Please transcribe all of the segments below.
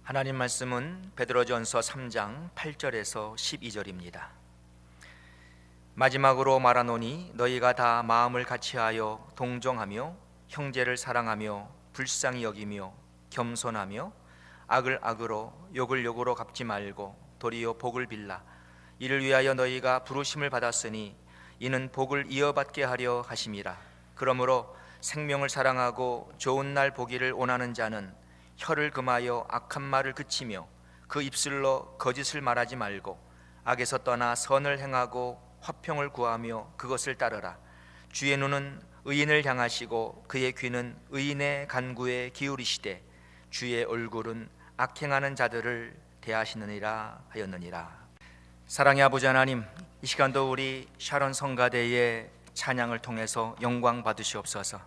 하나님 말씀은 베드로전서 3장 8절에서 12절입니다. 마지막으로 말하노니 너희가 다 마음을 같이하여 동정하며 형제를 사랑하며 불쌍히 여기며 겸손하며 악을 악으로 욕을 욕으로 갚지 말고 도리어 복을 빌라. 이를 위하여 너희가 부르심을 받았으니 이는 복을 이어받게 하려 하심이라. 그러므로 생명을 사랑하고 좋은 날 보기를 원하는 자는 혀를 금하여 악한 말을 그치며 그 입술로 거짓을 말하지 말고 악에서 떠나 선을 행하고 화평을 구하며 그것을 따르라. 주의 눈은 의인을 향하시고 그의 귀는 의인의 간구에 기울이시되 주의 얼굴은 악행하는 자들을 대하시느니라 하였느니라. 사랑의 아버지 하나님, 이 시간도 우리 샤론 성가대의 찬양을 통해서 영광 받으시옵소서.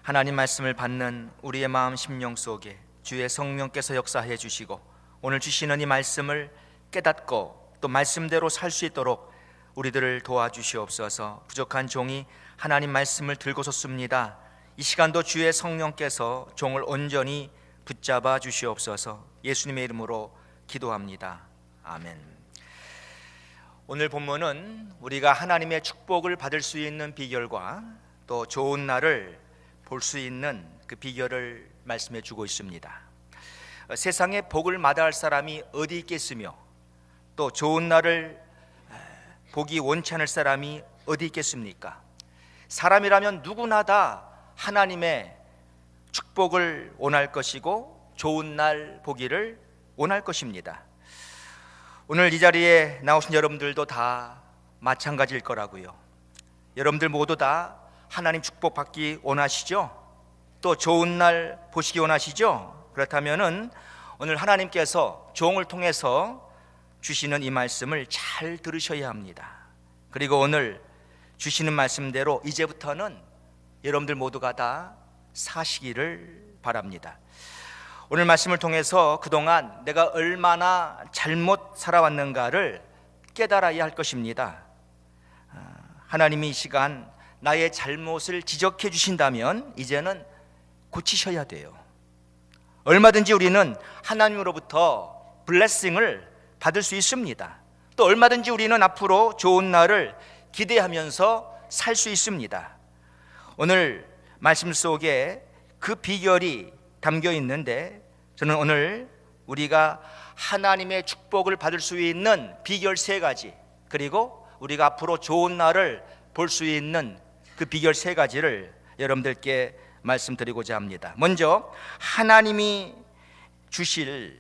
하나님 말씀을 받는 우리의 마음 심령 속에 주의 성령께서 역사해 주시고 오늘 주시는 이 말씀을 깨닫고 또 말씀대로 살 수 있도록 우리들을 도와주시옵소서. 부족한 종이 하나님 말씀을 들고 섰습니다. 이 시간도 주의 성령께서 종을 온전히 붙잡아 주시옵소서. 예수님의 이름으로 기도합니다. 아멘. 오늘 본문은 우리가 하나님의 축복을 받을 수 있는 비결과 또 좋은 날을 볼 수 있는 그 비결을 말씀해 주고 있습니다. 세상에 복을 마다할 사람이 어디 있겠으며 또 좋은 날을 보기 원치 않을 사람이 어디 있겠습니까? 사람이라면 누구나 다 하나님의 축복을 원할 것이고 좋은 날 보기를 원할 것입니다. 오늘 이 자리에 나오신 여러분들도 다 마찬가지일 거라고요. 여러분들 모두 다 하나님 축복 받기 원하시죠? 또 좋은 날 보시기 원하시죠? 그렇다면은 오늘 하나님께서 종을 통해서 주시는 이 말씀을 잘 들으셔야 합니다. 그리고 오늘 주시는 말씀대로 이제부터는 여러분들 모두가 다 사시기를 바랍니다. 오늘 말씀을 통해서 그동안 내가 얼마나 잘못 살아왔는가를 깨달아야 할 것입니다. 하나님이 이 시간 나의 잘못을 지적해 주신다면 이제는 고치셔야 돼요. 얼마든지 우리는 하나님으로부터 블레싱을 받을 수 있습니다. 또 얼마든지 우리는 앞으로 좋은 날을 기대하면서 살 수 있습니다. 오늘 말씀 속에 그 비결이 담겨 있는데 저는 오늘 우리가 하나님의 축복을 받을 수 있는 비결 3가지, 그리고 우리가 앞으로 좋은 날을 볼 수 있는 그 비결 3가지를 여러분들께 말씀드리고자 합니다. 먼저 하나님이 주실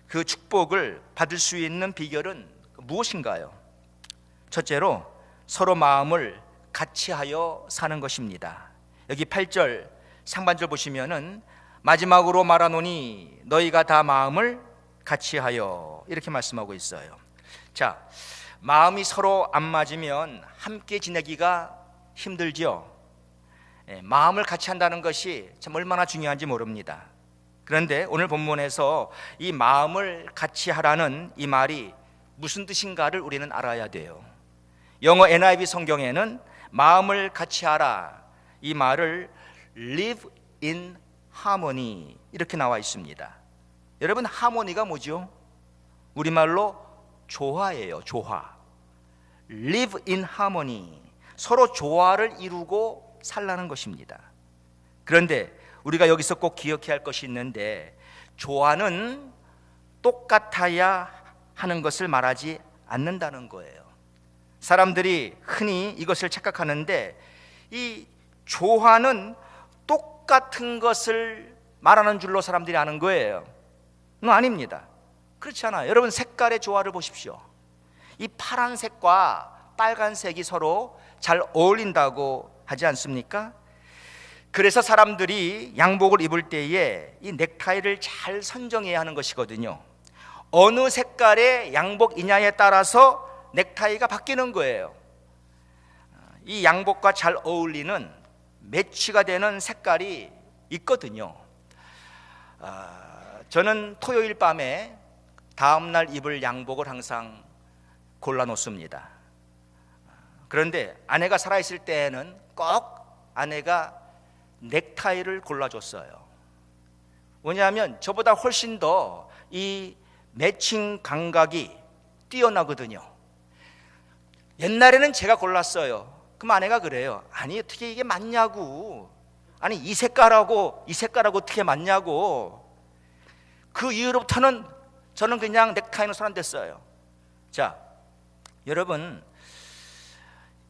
그 축복을 받을 수 있는 비결은 무엇인가요? 첫째로 서로 마음을 같이하여 사는 것입니다. 여기 8절 상반절 보시면은 마지막으로 말하노니 너희가 다 마음을 같이하여 이렇게 말씀하고 있어요. 자, 마음이 서로 안 맞으면 함께 지내기가 힘들죠. 마음을 같이 한다는 것이 참 얼마나 중요한지 모릅니다. 그런데 오늘 본문에서 이 마음을 같이 하라는 이 말이 무슨 뜻인가를 우리는 알아야 돼요. 영어 NIV 성경에는 마음을 같이 하라, 이 말을 live in harmony 이렇게 나와 있습니다. 여러분, 하모니가 뭐죠? 우리말로 조화예요. 조화. live in harmony, 서로 조화를 이루고 살라는 것입니다. 그런데 우리가 여기서 꼭 기억해야 할 것이 있는데, 조화는 똑같아야 하는 것을 말하지 않는다는 거예요. 사람들이 흔히 이것을 착각하는데, 이 조화는 똑같은 것을 말하는 줄로 사람들이 아는 거예요. 아닙니다. 그렇지 않아요. 여러분, 색깔의 조화를 보십시오. 이 파란색과 빨간색이 서로 잘 어울린다고 하지 않습니까? 그래서 사람들이 양복을 입을 때에 이 넥타이를 잘 선정해야 하는 것이거든요. 어느 색깔의 양복이냐에 따라서 넥타이가 바뀌는 거예요. 이 양복과 잘 어울리는 매치가 되는 색깔이 있거든요. 저는 토요일 밤에 다음날 입을 양복을 항상 골라 놓습니다. 그런데 아내가 살아있을 때에는 꼭 아내가 넥타이를 골라줬어요. 뭐냐면 저보다 훨씬 더 이 매칭 감각이 뛰어나거든요. 옛날에는 제가 골랐어요. 그럼 아내가 그래요. 아니 어떻게 이게 맞냐고. 아니 이 색깔하고 어떻게 맞냐고. 그 이후로부터는 저는 그냥 넥타이는 손 안 댔어요. 자, 여러분,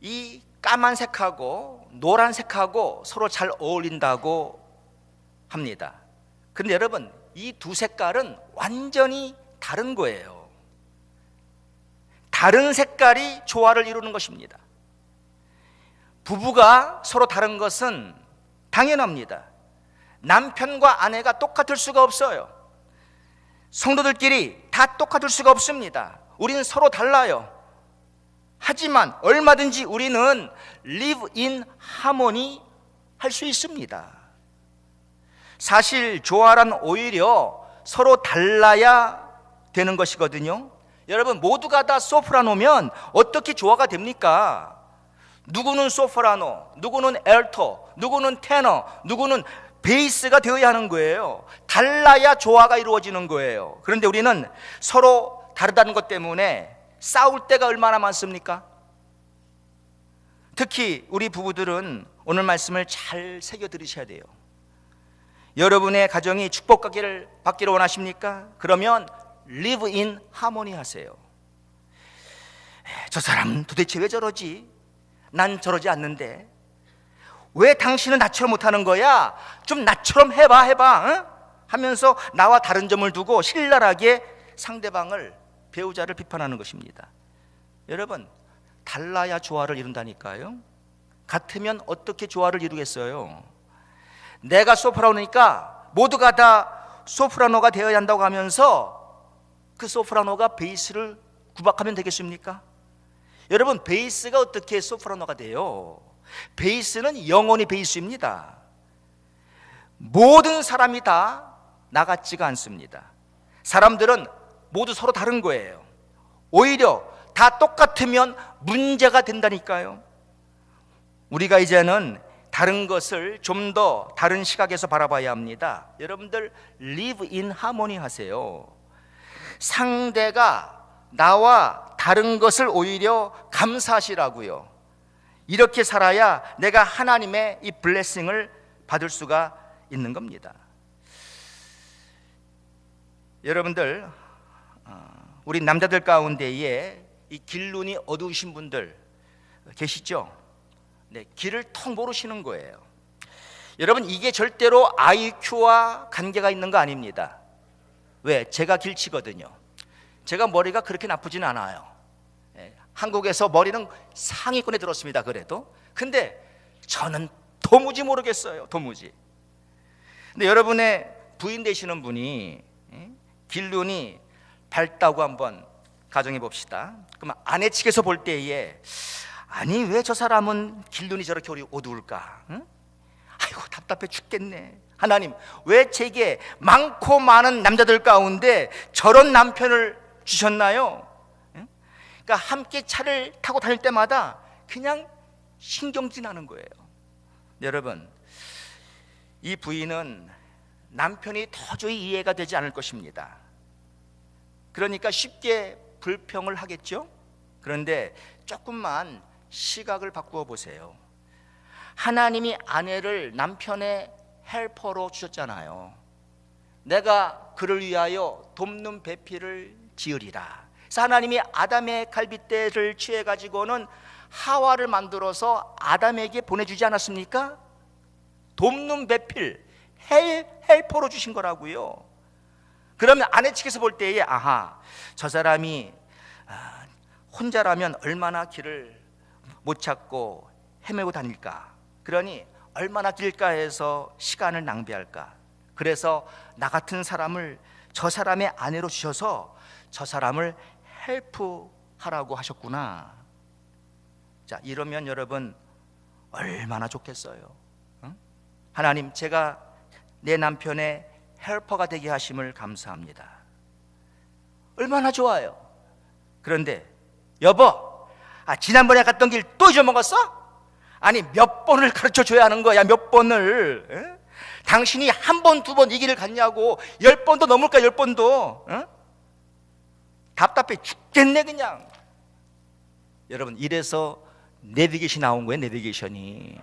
이 까만색하고 노란색하고 서로 잘 어울린다고 합니다. 그런데 여러분, 이 두 색깔은 완전히 다른 거예요. 다른 색깔이 조화를 이루는 것입니다. 부부가 서로 다른 것은 당연합니다. 남편과 아내가 똑같을 수가 없어요. 성도들끼리 다 똑같을 수가 없습니다. 우리는 서로 달라요. 하지만 얼마든지 우리는 live in harmony 할 수 있습니다. 사실 조화란 오히려 서로 달라야 되는 것이거든요. 여러분, 모두가 다 소프라노면 어떻게 조화가 됩니까? 누구는 소프라노, 누구는 엘토, 누구는 테너, 누구는 베이스가 되어야 하는 거예요. 달라야 조화가 이루어지는 거예요. 그런데 우리는 서로 다르다는 것 때문에 싸울 때가 얼마나 많습니까? 특히 우리 부부들은 오늘 말씀을 잘 새겨 들으셔야 돼요. 여러분의 가정이 축복받기를 받기를 원하십니까? 그러면 live in harmony 하세요. 저 사람 도대체 왜 저러지? 난 저러지 않는데 왜 당신은 나처럼 못하는 거야? 좀 나처럼 해봐 응? 하면서 나와 다른 점을 두고 신랄하게 상대방을, 배우자를 비판하는 것입니다. 여러분, 달라야 조화를 이룬다니까요. 같으면 어떻게 조화를 이루겠어요? 내가 소프라노니까 모두가 다 소프라노가 되어야 한다고 하면서 그 소프라노가 베이스를 구박하면 되겠습니까? 여러분, 베이스가 어떻게 소프라노가 돼요? 베이스는 영혼이 베이스입니다. 모든 사람이 다 나 같지가 않습니다. 사람들은 모두 서로 다른 거예요. 오히려 다 똑같으면 문제가 된다니까요. 우리가 이제는 다른 것을 좀 더 다른 시각에서 바라봐야 합니다. 여러분들 live in harmony 하세요. 상대가 나와 다른 것을 오히려 감사하시라고요. 이렇게 살아야 내가 하나님의 이 블레싱을 받을 수가 있는 겁니다. 여러분들, 우리 남자들 가운데에 이 길눈이 어두우신 분들 계시죠? 네, 길을 통 모르시는 거예요. 여러분, 이게 절대로 IQ와 관계가 있는 거 아닙니다. 왜? 제가 길치거든요. 제가 머리가 그렇게 나쁘진 않아요. 한국에서 머리는 상위권에 들었습니다. 그래도. 근데 저는 도무지 모르겠어요. 도무지. 근데 여러분의 부인 되시는 분이 길눈이 밝다고 한번 가정해 봅시다. 그럼 아내 측에서 볼 때에 아니 왜 저 사람은 길눈이 저렇게 어두울까? 응? 아이고 답답해 죽겠네. 하나님, 왜 제게 많고 많은 남자들 가운데 저런 남편을 주셨나요? 응? 그러니까 함께 차를 타고 다닐 때마다 그냥 신경질나는 거예요. 여러분, 이 부인은 남편이 도저히 이해가 되지 않을 것입니다. 그러니까 쉽게 불평을 하겠죠? 그런데 조금만 시각을 바꾸어 보세요. 하나님이 아내를 남편의 헬퍼로 주셨잖아요. 내가 그를 위하여 돕는 배필을 지으리라. 그래서 하나님이 아담의 갈빗대를 취해가지고는 하와를 만들어서 아담에게 보내주지 않았습니까? 돕는 배필, 헬퍼로 주신 거라고요. 그러면 아내 측에서 볼 때에 아하, 저 사람이 혼자라면 얼마나 길을 못 찾고 헤매고 다닐까? 그러니 얼마나 길가에서 시간을 낭비할까? 그래서 나 같은 사람을 저 사람의 아내로 주셔서 저 사람을 헬프하라고 하셨구나. 자, 이러면 여러분 얼마나 좋겠어요? 응? 하나님, 제가 내 남편의 헬퍼가 되게 하심을 감사합니다. 얼마나 좋아요. 그런데 여보, 지난번에 갔던 길 또 잊어먹었어? 아니 몇 번을 가르쳐 줘야 하는 거야. 몇 번을. 당신이 한 번, 두 번 이 길을 갔냐고. 10번도 넘을까, 10번도. 응? 답답해 죽겠네 그냥. 여러분, 이래서 내비게이션이 나온 거예요. 내비게이션이.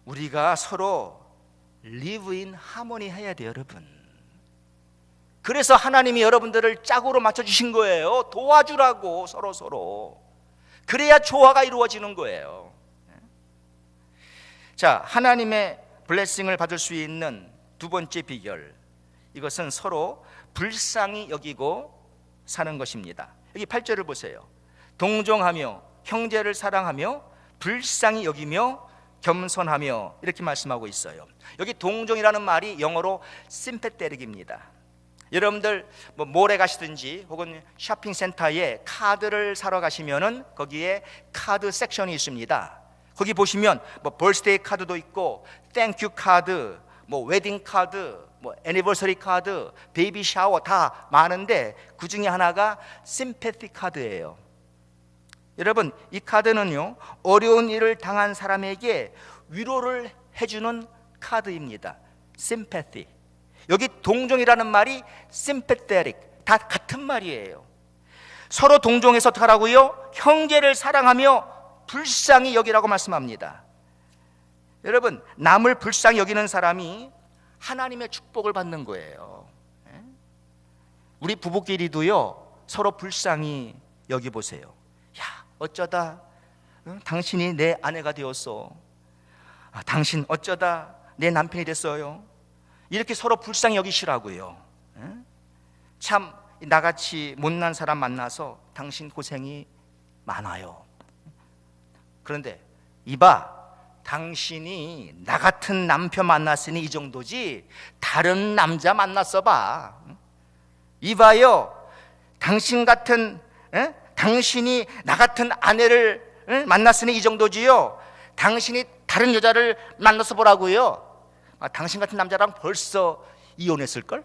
우리가 서로 live in harmony 해야 돼요, 여러분. 그래서 하나님이 여러분들을 짝으로 맞춰주신 거예요. 도와주라고, 서로. 그래야 조화가 이루어지는 거예요. 자, 하나님의 블레싱을 받을 수 있는 두 번째 비결, 이것은 서로 불쌍히 여기고 사는 것입니다. 여기 8절을 보세요. 동정하며 형제를 사랑하며 불쌍히 여기며 겸손하며, 이렇게 말씀하고 있어요. 여기 동정이라는 말이 영어로 sympathetic입니다. 여러분들 뭐 몰에 가시든지 혹은 쇼핑센터에 카드를 사러 가시면은 거기에 카드 섹션이 있습니다. 거기 보시면 뭐 벌스데이 카드도 있고, 땡큐 카드, 뭐 웨딩 카드, 뭐 애니버서리 카드, 베이비 샤워 다 많은데 그 중에 하나가 심패티 카드예요. 여러분, 이 카드는요, 어려운 일을 당한 사람에게 위로를 해주는 카드입니다. 심패티. 여기 동정이라는 말이 sympathetic, 다 같은 말이에요. 서로 동정해서 어떻게 하라고요? 형제를 사랑하며 불쌍히 여기라고 말씀합니다. 여러분, 남을 불쌍히 여기는 사람이 하나님의 축복을 받는 거예요. 우리 부부끼리도요, 서로 불쌍히 여기보세요. 야, 어쩌다 당신이 내 아내가 되었어. 당신 어쩌다 내 남편이 됐어요. 이렇게 서로 불쌍히 여기시라고요. 참 나같이 못난 사람 만나서 당신 고생이 많아요. 그런데 이봐, 당신이 나 같은 남편 만났으니 이 정도지 다른 남자 만났어 봐. 이봐요, 당신이 나 같은 아내를 만났으니 이 정도지요, 당신이 다른 여자를 만나서 보라고요. 당신 같은 남자랑 벌써 이혼했을걸?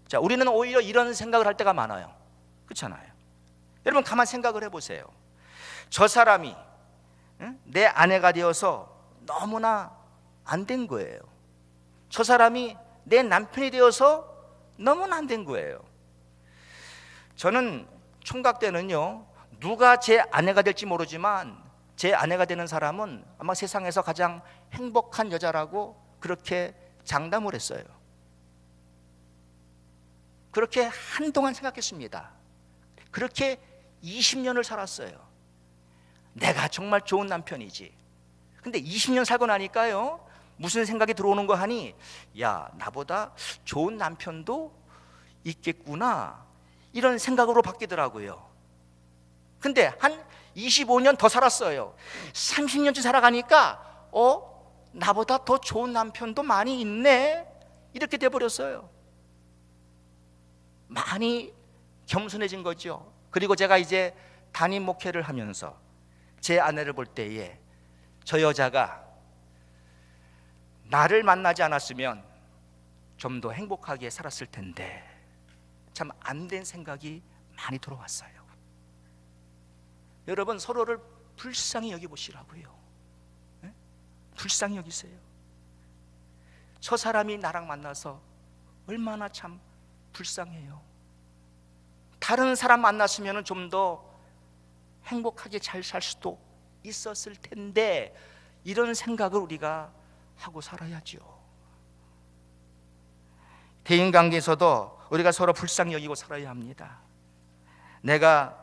자, 우리는 오히려 이런 생각을 할 때가 많아요. 그렇잖아요. 여러분, 가만 생각을 해보세요. 저 사람이 내 아내가 되어서 너무나 안 된 거예요. 저 사람이 내 남편이 되어서 너무나 안 된 거예요. 저는 총각 때는요, 누가 제 아내가 될지 모르지만 제 아내가 되는 사람은 아마 세상에서 가장 행복한 여자라고 그렇게 장담을 했어요. 그렇게 한동안 생각했습니다. 그렇게 20년을 살았어요. 내가 정말 좋은 남편이지. 근데 20년 살고 나니까요, 무슨 생각이 들어오는 거 하니, 야, 나보다 좋은 남편도 있겠구나, 이런 생각으로 바뀌더라고요. 근데 한 25년 더 살았어요. 30년째 살아가니까 나보다 더 좋은 남편도 많이 있네, 이렇게 돼버렸어요. 많이 겸손해진 거죠. 그리고 제가 이제 담임 목회를 하면서 제 아내를 볼 때에 저 여자가 나를 만나지 않았으면 좀 더 행복하게 살았을 텐데, 참 안 된 생각이 많이 들어왔어요. 여러분, 서로를 불쌍히 여기보시라고요. 네? 불쌍히 여기세요. 저 사람이 나랑 만나서 얼마나 참 불쌍해요. 다른 사람 만났으면 좀 더 행복하게 잘 살 수도 있었을 텐데, 이런 생각을 우리가 하고 살아야죠. 대인관계에서도 우리가 서로 불쌍히 여기고 살아야 합니다. 내가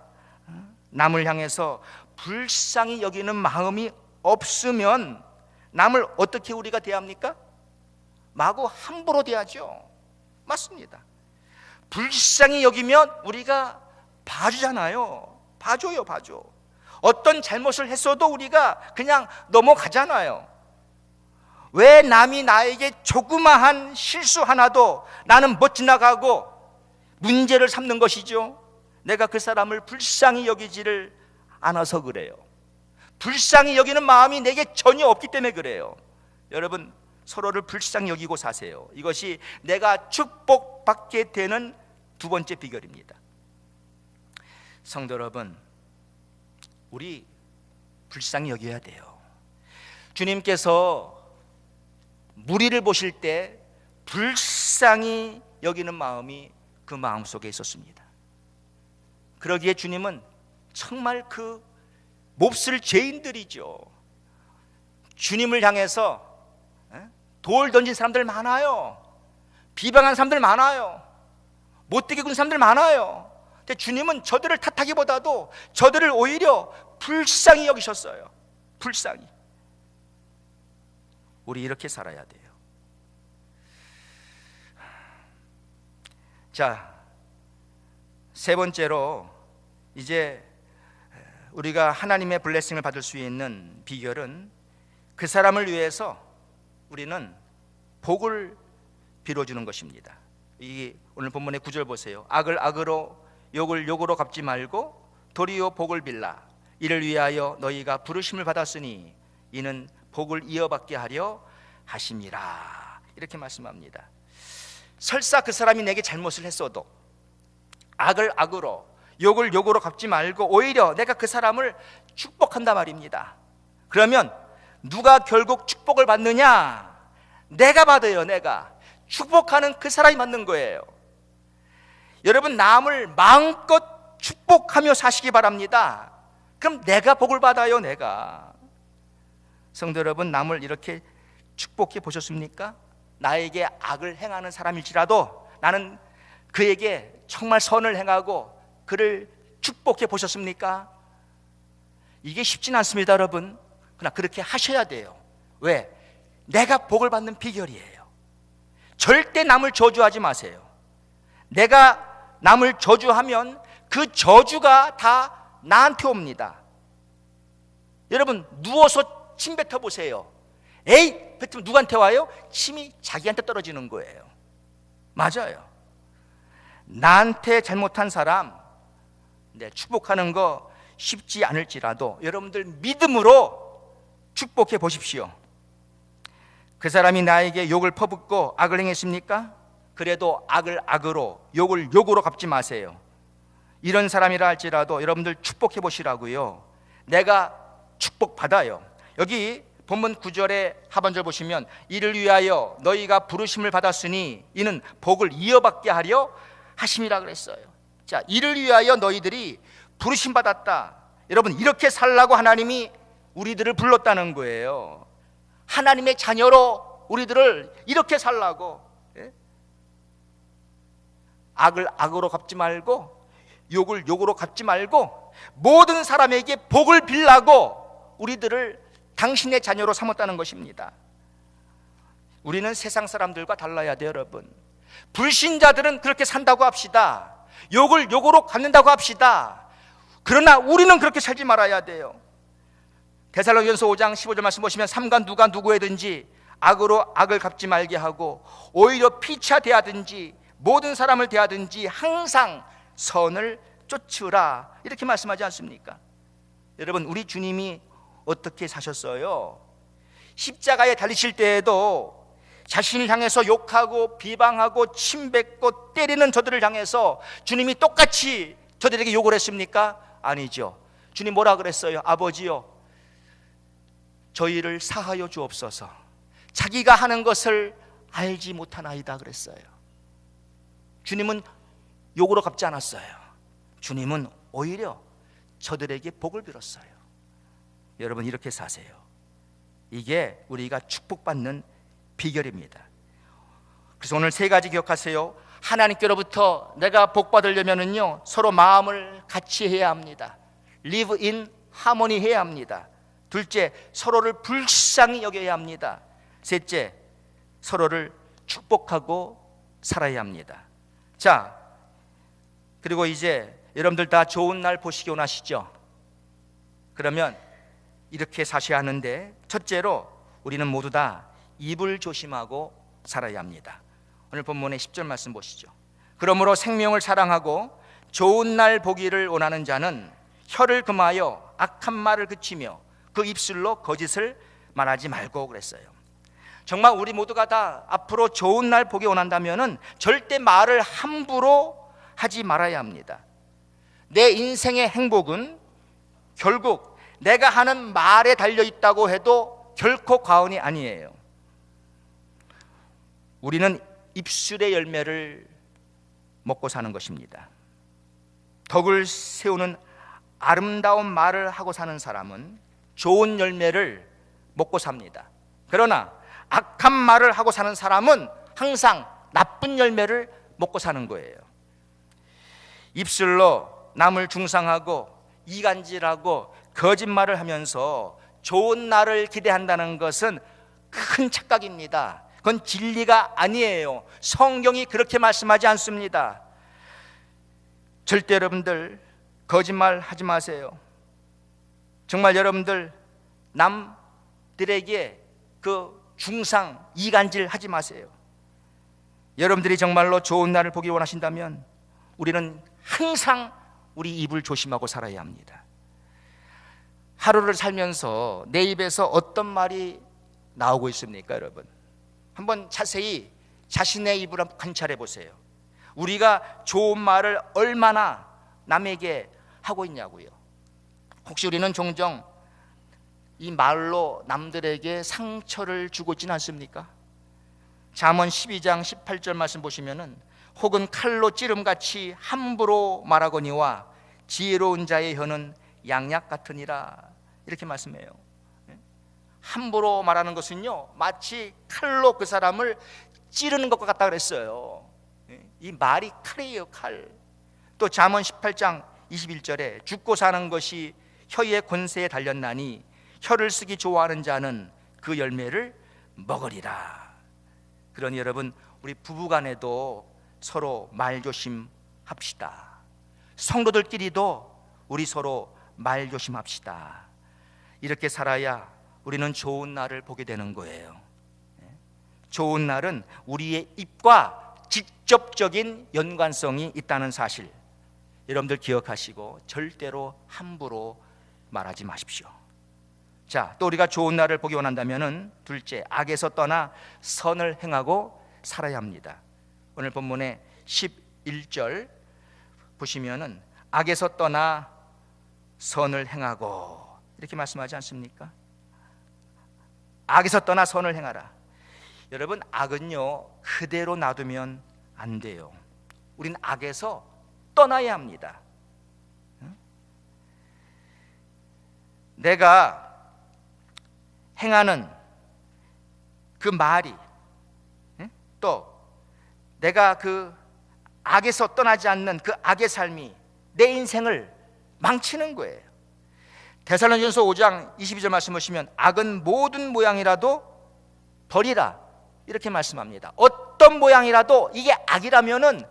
남을 향해서 불쌍히 여기는 마음이 없으면 남을 어떻게 우리가 대합니까? 마구 함부로 대하죠. 맞습니다. 불쌍히 여기면 우리가 봐주잖아요. 봐줘. 어떤 잘못을 했어도 우리가 그냥 넘어가잖아요. 왜 남이 나에게 조그마한 실수 하나도 나는 못 지나가고 문제를 삼는 것이죠? 내가 그 사람을 불쌍히 여기지를 않아서 그래요. 불쌍히 여기는 마음이 내게 전혀 없기 때문에 그래요. 여러분, 서로를 불쌍히 여기고 사세요. 이것이 내가 축복받게 되는 두 번째 비결입니다. 성도 여러분, 우리 불쌍히 여겨야 돼요. 주님께서 무리를 보실 때 불쌍히 여기는 마음이 그 마음 속에 있었습니다. 그러기에 주님은 정말 그 몹쓸 죄인들이죠. 주님을 향해서 돌 던진 사람들 많아요. 비방한 사람들 많아요. 못되게 군 사람들 많아요. 근데 주님은 저들을 탓하기보다도 저들을 오히려 불쌍히 여기셨어요. 불쌍히. 우리 이렇게 살아야 돼요. 자, 세 번째로 이제 우리가 하나님의 블레싱을 받을 수 있는 비결은 그 사람을 위해서 우리는 복을 빌어주는 것입니다. 이 오늘 본문의 9절 보세요. 악을 악으로 욕을 욕으로 갚지 말고 도리어 복을 빌라. 이를 위하여 너희가 부르심을 받았으니 이는 복을 이어받게 하려 하심이라. 이렇게 말씀합니다. 설사 그 사람이 내게 잘못을 했어도 악을 악으로 욕을 욕으로 갚지 말고 오히려 내가 그 사람을 축복한다 말입니다. 그러면 누가 결국 축복을 받느냐? 내가 받아요. 내가 축복하는 그 사람이 받는 거예요. 여러분, 남을 마음껏 축복하며 사시기 바랍니다. 그럼 내가 복을 받아요. 내가. 성도 여러분, 남을 이렇게 축복해 보셨습니까? 나에게 악을 행하는 사람일지라도 나는 그에게 정말 선을 행하고 그를 축복해 보셨습니까? 이게 쉽진 않습니다, 여러분. 그러나 그렇게 하셔야 돼요. 왜? 내가 복을 받는 비결이에요. 절대 남을 저주하지 마세요. 내가 남을 저주하면 그 저주가 다 나한테 옵니다. 여러분, 누워서 침 뱉어 보세요. 에이, 뱉으면 누구한테 와요? 침이 자기한테 떨어지는 거예요. 맞아요. 나한테 잘못한 사람 축복하는 거 쉽지 않을지라도 여러분들 믿음으로 축복해 보십시오. 그 사람이 나에게 욕을 퍼붓고 악을 행했습니까? 그래도 악을 악으로 욕을 욕으로 갚지 마세요. 이런 사람이라 할지라도 여러분들 축복해 보시라고요. 내가 축복받아요. 여기 본문 9절의 하반절 보시면 이를 위하여 너희가 부르심을 받았으니 이는 복을 이어받게 하려 하심이라 그랬어요. 자, 이를 위하여 너희들이 부르심 받았다. 여러분, 이렇게 살라고 하나님이 우리들을 불렀다는 거예요. 하나님의 자녀로 우리들을 이렇게 살라고. 악을 악으로 갚지 말고 욕을 욕으로 갚지 말고 모든 사람에게 복을 빌라고 우리들을 당신의 자녀로 삼았다는 것입니다. 우리는 세상 사람들과 달라야 돼요, 여러분. 불신자들은 그렇게 산다고 합시다. 욕을 욕으로 갚는다고 합시다. 그러나 우리는 그렇게 살지 말아야 돼요. 데살로니가전서 5장 15절 말씀 보시면 삼가 누가 누구에든지 악으로 악을 갚지 말게 하고 오히려 피차 대하든지 모든 사람을 대하든지 항상 선을 쫓으라. 이렇게 말씀하지 않습니까? 여러분, 우리 주님이 어떻게 사셨어요? 십자가에 달리실 때에도 자신을 향해서 욕하고 비방하고 침뱉고 때리는 저들을 향해서 주님이 똑같이 저들에게 욕을 했습니까? 아니죠. 주님 뭐라 그랬어요? 아버지요, 저희를 사하여 주옵소서. 자기가 하는 것을 알지 못하나이다 그랬어요. 주님은 욕으로 갚지 않았어요. 주님은 오히려 저들에게 복을 빌었어요. 여러분, 이렇게 사세요. 이게 우리가 축복받는 비결입니다. 그래서 오늘 세 가지 기억하세요. 하나님께로부터 내가 복 받으려면은요, 서로 마음을 같이 해야 합니다. Live in harmony 해야 합니다. 둘째, 서로를 불쌍히 여겨야 합니다. 셋째, 서로를 축복하고 살아야 합니다. 자, 그리고 이제 여러분들 다 좋은 날 보시기 원하시죠? 그러면 이렇게 사셔야 하는데, 첫째로 우리는 모두 다 입을 조심하고 살아야 합니다. 오늘 본문의 10절 말씀 보시죠. 그러므로 생명을 사랑하고 좋은 날 보기를 원하는 자는 혀를 금하여 악한 말을 그치며 그 입술로 거짓을 말하지 말고 그랬어요. 정말 우리 모두가 다 앞으로 좋은 날 보기 원한다면은 절대 말을 함부로 하지 말아야 합니다. 내 인생의 행복은 결국 내가 하는 말에 달려 있다고 해도 결코 과언이 아니에요. 우리는 입술의 열매를 먹고 사는 것입니다. 덕을 세우는 아름다운 말을 하고 사는 사람은 좋은 열매를 먹고 삽니다. 그러나 악한 말을 하고 사는 사람은 항상 나쁜 열매를 먹고 사는 거예요. 입술로 남을 중상하고 이간질하고 거짓말을 하면서 좋은 날을 기대한다는 것은 큰 착각입니다. 그건 진리가 아니에요. 성경이 그렇게 말씀하지 않습니다. 절대 여러분들 거짓말 하지 마세요. 정말 여러분들 남들에게 그 중상 이간질 하지 마세요. 여러분들이 정말로 좋은 날을 보기 원하신다면 우리는 항상 우리 입을 조심하고 살아야 합니다. 하루를 살면서 내 입에서 어떤 말이 나오고 있습니까, 여러분? 한번 자세히 자신의 입을 한번 관찰해 보세요. 우리가 좋은 말을 얼마나 남에게 하고 있냐고요. 혹시 우리는 종종 이 말로 남들에게 상처를 주고 있지는 않습니까? 잠언 12장 18절 말씀 보시면은 혹은 칼로 찌름같이 함부로 말하거니와 지혜로운 자의 혀는 양약 같으니라, 이렇게 말씀해요. 함부로 말하는 것은요, 마치 칼로 그 사람을 찌르는 것과 같다 그랬어요. 이 말이 칼이에요, 칼. 또 잠언 18장 21절에 죽고 사는 것이 혀의 권세에 달렸나니 혀를 쓰기 좋아하는 자는 그 열매를 먹으리라. 그러니 여러분, 우리 부부간에도 서로 말조심합시다. 성도들끼리도 우리 서로 말조심합시다. 이렇게 살아야 우리는 좋은 날을 보게 되는 거예요. 좋은 날은 우리의 입과 직접적인 연관성이 있다는 사실, 여러분들 기억하시고 절대로 함부로 말하지 마십시오. 자, 또 우리가 좋은 날을 보기 원한다면은 둘째, 악에서 떠나 선을 행하고 살아야 합니다. 오늘 본문의 11절 보시면은 악에서 떠나 선을 행하고 이렇게 말씀하지 않습니까? 악에서 떠나 선을 행하라. 여러분, 악은요 그대로 놔두면 안 돼요. 우린 악에서 떠나야 합니다. 내가 행하는 그 말이, 또 내가 그 악에서 떠나지 않는 그 악의 삶이 내 인생을 망치는 거예요. 데살로니가전서 5장 22절 말씀 보시면 악은 모든 모양이라도 버리라, 이렇게 말씀합니다. 어떤 모양이라도 이게 악이라면은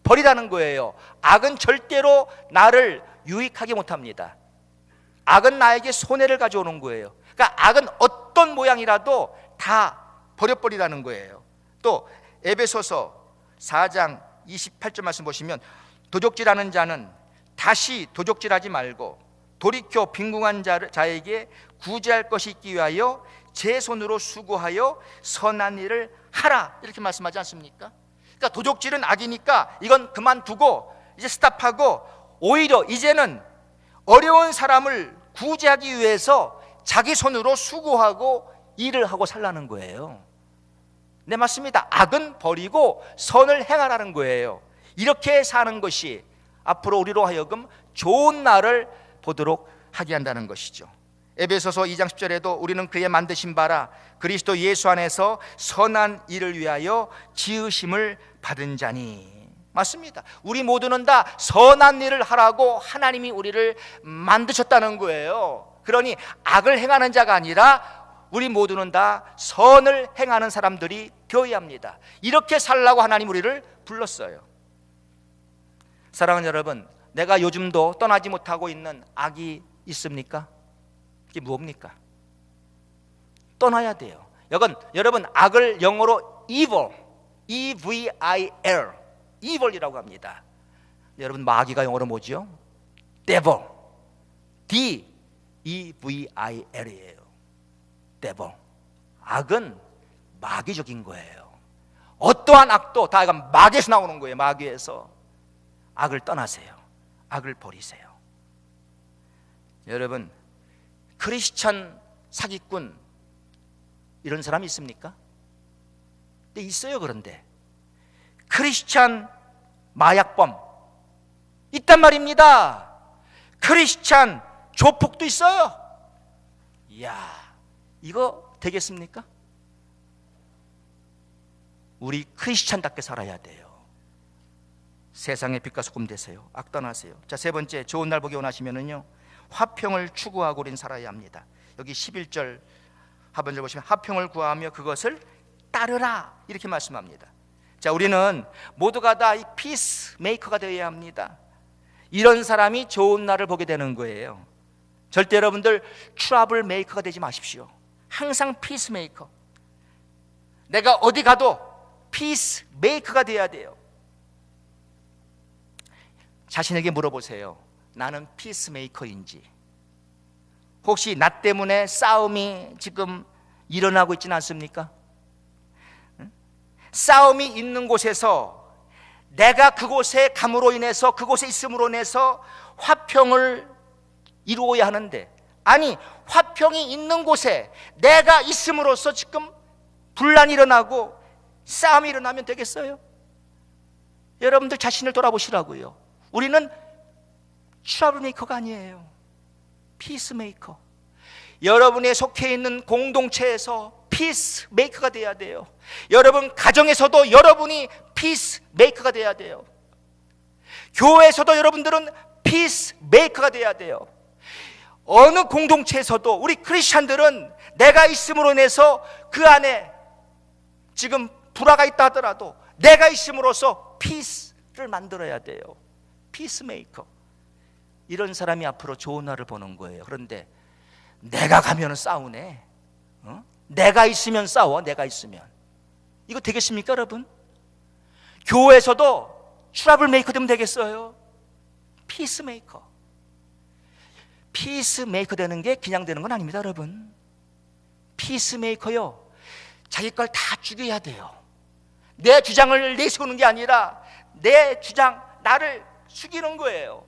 버리라는 거예요. 악은 절대로 나를 유익하게 못합니다. 악은 나에게 손해를 가져오는 거예요. 그러니까 악은 어떤 모양이라도 다 버려버리라는 거예요. 또 에베소서 4장 28절 말씀 보시면 도적질하는 자는 다시 도적질하지 말고 돌이켜 빈궁한 자에게 구제할 것이 있기 위하여 제 손으로 수고하여 선한 일을 하라, 이렇게 말씀하지 않습니까? 그러니까 도적질은 악이니까 이건 그만두고 이제 스탑하고 오히려 이제는 어려운 사람을 구제하기 위해서 자기 손으로 수고하고 일을 하고 살라는 거예요. 네, 맞습니다. 악은 버리고 선을 행하라는 거예요. 이렇게 사는 것이 앞으로 우리로 하여금 좋은 날을 보도록 하게 한다는 것이죠. 에베소서 2장 10절에도 우리는 그의 만드신 바라 그리스도 예수 안에서 선한 일을 위하여 지으심을 받은 자니. 맞습니다. 우리 모두는 다 선한 일을 하라고 하나님이 우리를 만드셨다는 거예요. 그러니 악을 행하는 자가 아니라 우리 모두는 다 선을 행하는 사람들이 되어야 합니다. 이렇게 살라고 하나님 우리를 불렀어요. 사랑하는 여러분, 내가 요즘도 떠나지 못하고 있는 악이 있습니까? 이게 무엇입니까? 떠나야 돼요. 여러분, 악을 영어로 evil, E-V-I-L, evil이라고 합니다. 여러분, 마귀가 영어로 뭐죠? devil, D-E-V-I-L이에요. devil. 악은 마귀적인 거예요. 어떠한 악도 다 마귀에서 나오는 거예요. 마귀에서. 악을 떠나세요. 악을 버리세요. 여러분, 크리스찬 사기꾼 이런 사람이 있습니까? 네, 있어요. 그런데 크리스찬 마약범 있단 말입니다. 크리스찬 조폭도 있어요. 이야, 이거 되겠습니까? 우리 크리스찬답게 살아야 돼요. 세상의 빛과 소금 되세요. 악단하세요. 자, 세 번째, 좋은 날 보기 원하시면은요, 화평을 추구하고 우린 살아야 합니다. 여기 11절 하반절 보시면 화평을 구하며 그것을 따르라 이렇게 말씀합니다. 자, 우리는 모두가 다 이 피스 메이커가 되어야 합니다. 이런 사람이 좋은 날을 보게 되는 거예요. 절대 여러분들 트러블 메이커가 되지 마십시오. 항상 피스 메이커. 내가 어디 가도 피스 메이커가 돼야 돼요. 자신에게 물어보세요. 나는 피스 메이커인지. 혹시 나 때문에 싸움이 지금 일어나고 있지는 않습니까? 싸움이 있는 곳에서 내가 그곳에 감으로 인해서 그곳에 있음으로 인해서 화평을 이루어야 하는데, 아니 화평이 있는 곳에 내가 있음으로써 지금 분란이 일어나고 싸움이 일어나면 되겠어요? 여러분들 자신을 돌아보시라고요. 우리는 트러블메이커가 아니에요. 피스메이커. 여러분의 속해 있는 공동체에서 피스메이커가 돼야 돼요. 여러분 가정에서도 여러분이 피스메이커가 돼야 돼요. 교회에서도 여러분들은 피스메이커가 돼야 돼요. 어느 공동체에서도 우리 크리스찬들은 내가 있음으로 인해서 그 안에 지금 불화가 있다 하더라도 내가 있음으로써 피스를 만들어야 돼요. 피스메이커. 이런 사람이 앞으로 좋은 날을 보는 거예요. 그런데 내가 가면 싸우네. 내가 있으면 싸워. 내가 있으면. 이거 되겠습니까, 여러분? 교회에서도 트러블 메이커 되면 되겠어요? 피스메이커. 피스메이커 되는 게 그냥 되는 건 아닙니다, 여러분. 피스메이커요, 자기 걸 다 죽여야 돼요. 내 주장을 내세우는 게 아니라 내 주장, 나를 죽이는 거예요.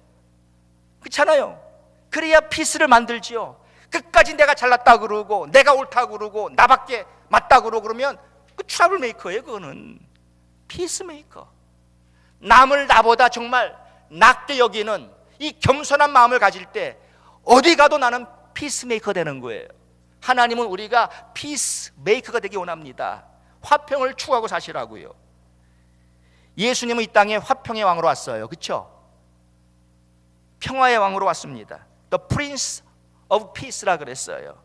그렇잖아요. 그래야 피스를 만들지요. 끝까지 내가 잘났다 그러고 내가 옳다 그러고 나밖에 맞다 그러고 그러면 그 트러블 메이커예요. 그거는 피스 메이커. 남을 나보다 정말 낮게 여기는 이 겸손한 마음을 가질 때 어디 가도 나는 피스 메이커 되는 거예요. 하나님은 우리가 피스 메이커가 되기 원합니다. 화평을 추구하고 사시라고요. 예수님은 이 땅에 화평의 왕으로 왔어요. 그렇죠? 평화의 왕으로 왔습니다. The Prince of Peace라 그랬어요.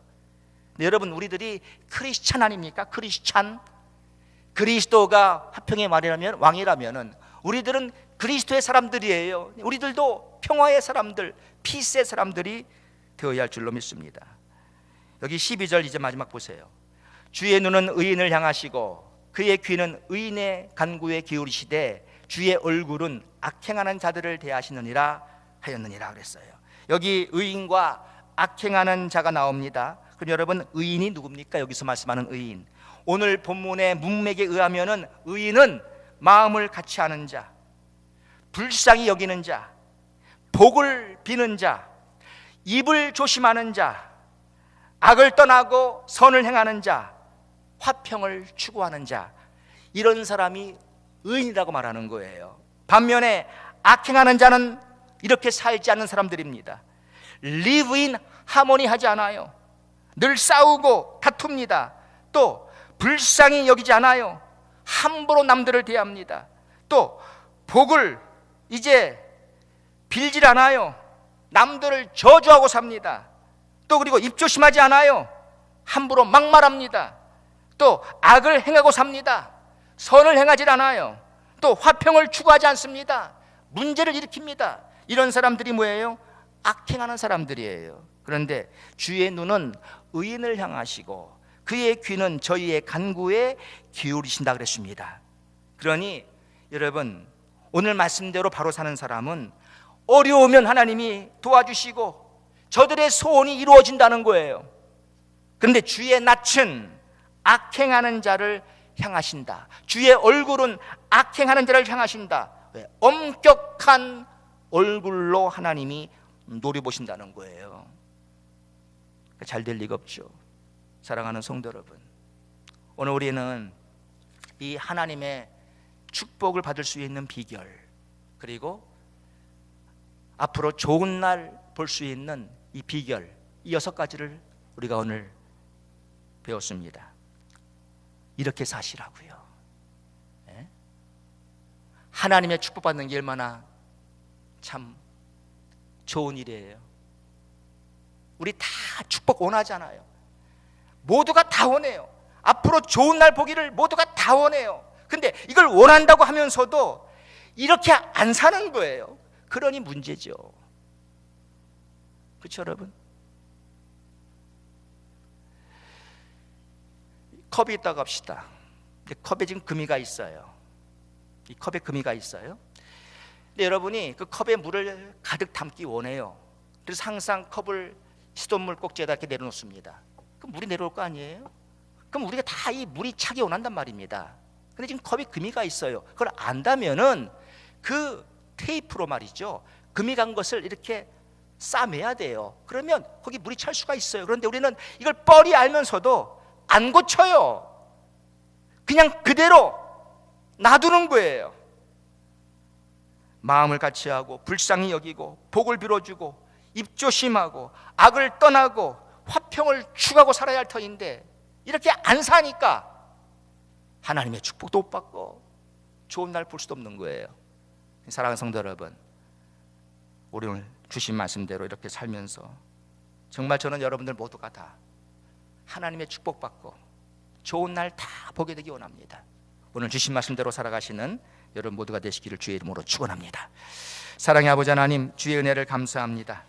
네, 여러분 우리들이 크리스찬 아닙니까? 크리스찬. 그리스도가 화평의 왕이라면은 우리들은 그리스도의 사람들이에요. 우리들도 평화의 사람들, 피스의 사람들이 되어야 할 줄로 믿습니다. 여기 12절 이제 마지막 보세요. 주의 눈은 의인을 향하시고 그의 귀는 의인의 간구에 기울이시되 주의 얼굴은 악행하는 자들을 대하시느니라 하였느니라 그랬어요. 여기 의인과 악행하는 자가 나옵니다. 그럼 여러분 의인이 누굽니까? 여기서 말씀하는 의인. 오늘 본문의 문맥에 의하면은 의인은 마음을 같이 하는 자, 불쌍히 여기는 자, 복을 비는 자, 입을 조심하는 자, 악을 떠나고 선을 행하는 자, 화평을 추구하는 자, 이런 사람이 의인이라고 말하는 거예요. 반면에 악행하는 자는 이렇게 살지 않는 사람들입니다. Live in harmony 하지 않아요. 늘 싸우고 다툽니다. 또 불쌍히 여기지 않아요. 함부로 남들을 대합니다. 또 복을 이제 빌질 않아요. 남들을 저주하고 삽니다. 또 그리고 입조심하지 않아요. 함부로 막말합니다. 또 악을 행하고 삽니다. 선을 행하지 않아요. 또 화평을 추구하지 않습니다. 문제를 일으킵니다. 이런 사람들이 뭐예요? 악행하는 사람들이에요. 그런데 주의 눈은 의인을 향하시고 그의 귀는 저희의 간구에 기울이신다 그랬습니다. 그러니 여러분 오늘 말씀대로 바로 사는 사람은 어려우면 하나님이 도와주시고 저들의 소원이 이루어진다는 거예요. 그런데 주의 낯은 악행하는 자를 향하신다. 주의 얼굴은 악행하는 자를 향하신다. 왜? 엄격한 얼굴로 하나님이 노려보신다는 거예요. 잘 될 리가 없죠. 사랑하는 성도 여러분, 오늘 우리는 이 하나님의 축복을 받을 수 있는 비결, 그리고 앞으로 좋은 날 볼 수 있는 이 비결, 이 6가지를 우리가 오늘 배웠습니다. 이렇게 사시라고요. 예? 하나님의 축복받는 게 얼마나 참 좋은 일이에요. 우리 다 축복 원하잖아요. 모두가 다 원해요. 앞으로 좋은 날 보기를 모두가 다 원해요. 근데 이걸 원한다고 하면서도 이렇게 안 사는 거예요. 그러니 문제죠. 그렇죠, 여러분? 컵이 있다고 합시다. 컵에 지금 금이가 있어요. 이 컵에 금이가 있어요. 근데 여러분이 그 컵에 물을 가득 담기 원해요. 그래서 항상 컵을 시돈물 꼭지에다 이렇게 내려놓습니다. 그럼 물이 내려올 거 아니에요? 그럼 우리가 다 이 물이 차기 원한단 말입니다. 근데 지금 컵에 금이가 있어요. 그걸 안다면은 그 테이프로 말이죠, 금이 간 것을 이렇게 싸매야 돼요. 그러면 거기 물이 찰 수가 있어요. 그런데 우리는 이걸 뻔히 알면서도 안 고쳐요. 그냥 그대로 놔두는 거예요. 마음을 같이 하고 불쌍히 여기고 복을 빌어주고 입조심하고 악을 떠나고 화평을 추구하고 살아야 할 터인데 이렇게 안 사니까 하나님의 축복도 못 받고 좋은 날 볼 수도 없는 거예요. 사랑하는 성도 여러분, 우리 오늘 주신 말씀대로 이렇게 살면서 정말 저는 여러분들 모두가 다 하나님의 축복받고 좋은 날 다 보게 되기 원합니다. 오늘 주신 말씀대로 살아가시는 여러분 모두가 되시기를 주의 이름으로 축원합니다. 사랑의 아버지 하나님, 주의 은혜를 감사합니다.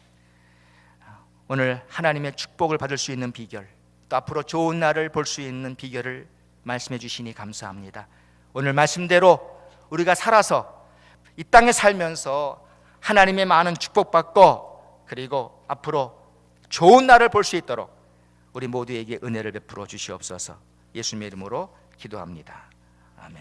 오늘 하나님의 축복을 받을 수 있는 비결, 또 앞으로 좋은 날을 볼 수 있는 비결을 말씀해 주시니 감사합니다. 오늘 말씀대로 우리가 살아서 이 땅에 살면서 하나님의 많은 축복받고 그리고 앞으로 좋은 날을 볼 수 있도록 우리 모두에게 은혜를 베풀어 주시옵소서. 예수님의 이름으로 기도합니다. 아멘.